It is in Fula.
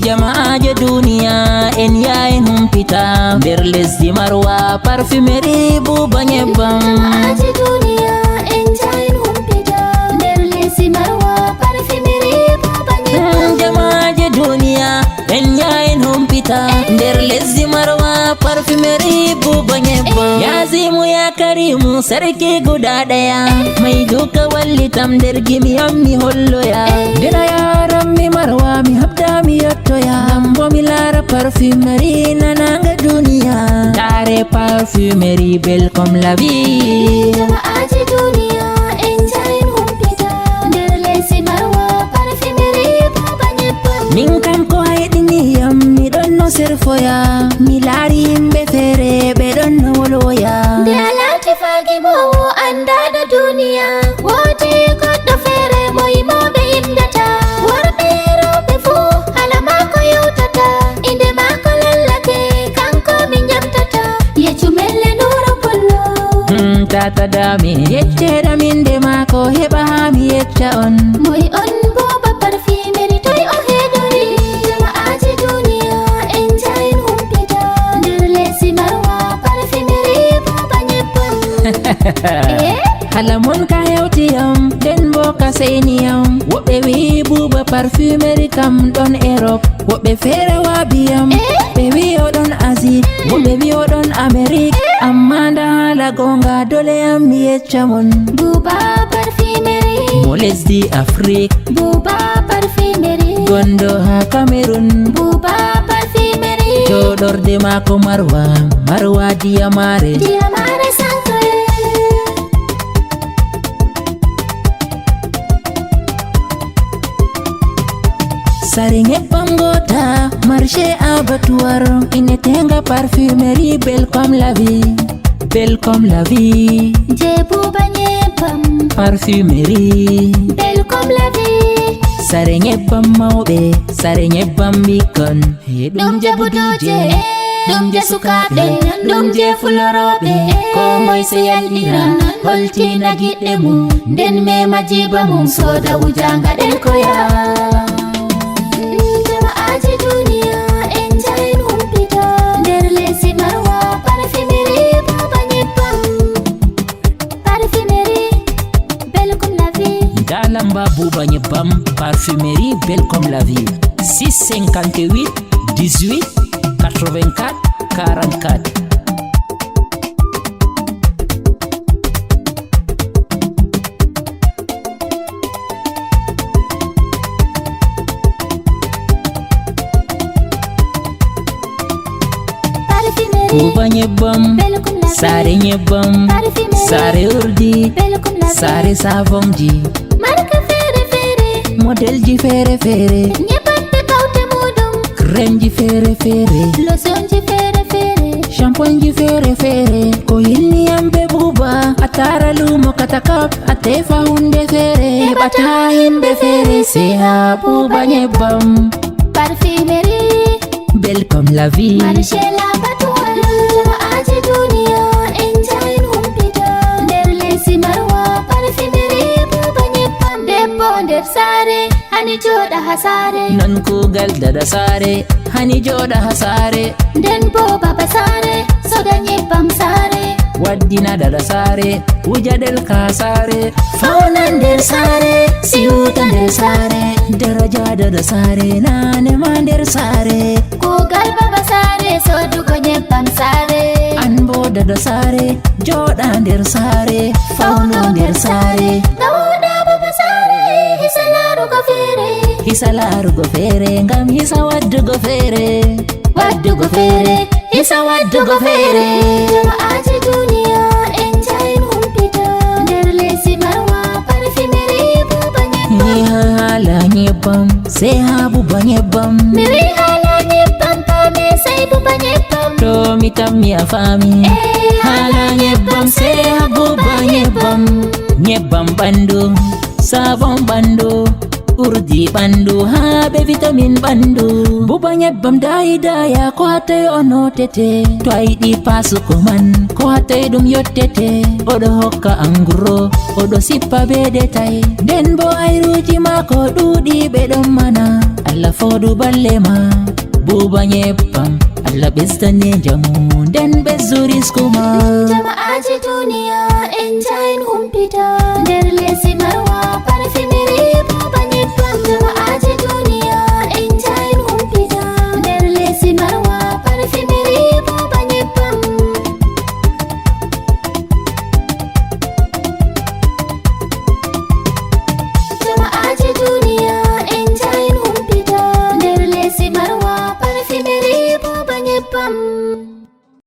Jama'aje duniya en yayin humpita nder lesdi Marwa parfumerie Buba nyebbam. Jama'aje duniya en yayin humpita nder lesdi Marwa parfumerie Buba nyebbam. Jama'aje duniya en yayin humpita nder lesdi Marwa parfumerie Buba nyebbam. Ya Azimu ya Karimu sarki guda daya mai duka wallitam nder gimiyam mi holloya. Dina yaran mi Marwa mi habda mi yottoya nambo mi lara parfumerie nananga duniya. Tare parfumerie belle comme la vie. Jama'aje duniya en yayin humpita nder lesdi Marwa parfumerie Buba nyebbam. Min kam ko hayɗiniyam mi ɗon no serfoya mi laari yimɓe feere ɓe ɗon no wolwoya. Nde a laati faagi bowo andaɗo duniya woodi goɗɗo feere mo yimoɓe indata worɓe rewɓe fuu hala maako yewtata inde maako lallake kanko min jamtata yeccu melle Nura Pullo. Tata dami yecceɗam inde maako heɓa ha mi yecca on. Moy on Buba parfumerie toy o heɗori. Jama'aje duniya en yayin humpita nder lesdi Marwa parfumerie Buba nyebbam. Hala mon ka hewtiyam nden bo ka seyniyam. Woɓɓe wi Buba parfumerie kam ɗon Europe, woɓɓe feere wabiyam ɓe wi oɗon Asie, woɓɓe wi oɗon Amérique, amma nda hala gonga doleyam mi yecca mon. Buba parfumerie, Mo lesdi Afrique Buba parfumerie, gondo ha Cameroon. Buba parfumerie, Joɗorde mako Marwa, Marwa diyamare. Diyamare Centre. Sare nyebbam gota marché abattoir inetenga parfumerie belle comme la vie, belle comme la vie. Je Buba nyebbam Parfumerie belle comme la vie. sare nyebbam mawɓe, sare nyebbam ɓikkon. Ɗum je buduje, ɗum je sukaɓe, ɗum je fuloroɓe. Ko moy se yalɗira holtina giɗɗe mum nden mema jiba mum soda wuja ngaɗen koya. Jama'aje duniya en yayin humpita nder lesdi Marwa parfumerie Buba nyebbam. Parfumerie belle comme la vie. Dalamba Buba nyebbam parfumerie belle comme la vie. 658 18 84 44. Buba nyebbam belle comme la vie. sare nyebbam Parfumerie sare urdi belle comme la vie. sare savonji Marque fere fere, model ji fere fere, nyebbam ɓe kawte muɗum. crème ji fere fere, Lotion ji fere fere, shampoing ji fere fere. Ko hilniyam be Buba a tara lumo katakap a tefa hunde fere heɓata himɓe fere se ha Buba nyebbam parfumerie belle comme la vie. marché l'abattoir. Jama'aje duniya en yayin humpita nder lesdi Marwa parfumerie Buba nyebbam. Debbo nder sare hani joɗa ha sare, Non kugal dada sare hani joɗa ha sare, nden bo baba sare soda nyebbam sare. waddina dada sare wujaɗel ka sare. Fauna nder sare siwta nder sare, daraja dada sare nanema nder sare. Kugal baba sare sodugo nyebbam sare. An bo dada sare joɗa nder sare, fauno nder sare. Gawuɗa baba sare hisa larugo fere, Hisa larugo fere ngam hisa waddugo fere, waddugo fere hisa waddugo fere. Jama'aje duniya en yayin humpita nder lesdi Marwa parfumerie Buba nyebbam. ni hala nyebbam sai ha Buba nyebbam. Mi wi hala nyebbam pame sai Buba nyebbam. To mi tammi a fami hala nyebbam sai ha Buba nyebbam. Nyebbam ɓandu, sabon ɓandu, urdi ɓandu habe vitamin ɓandu. Buba nyebbam daya ko hatay ono tete, to a yiɗi pasuko man ko hatay ɗum yottete. Oɗo hokka anguro oɗo sippa be detay, nden bo ayruji mako ɗuɗi ɓe ɗon mana. Allah fodu balle ma Buba nyebbam, Allah ɓesdane jamu nden ɓesdu risku ma. Jama'aji duniya en jahen humpita.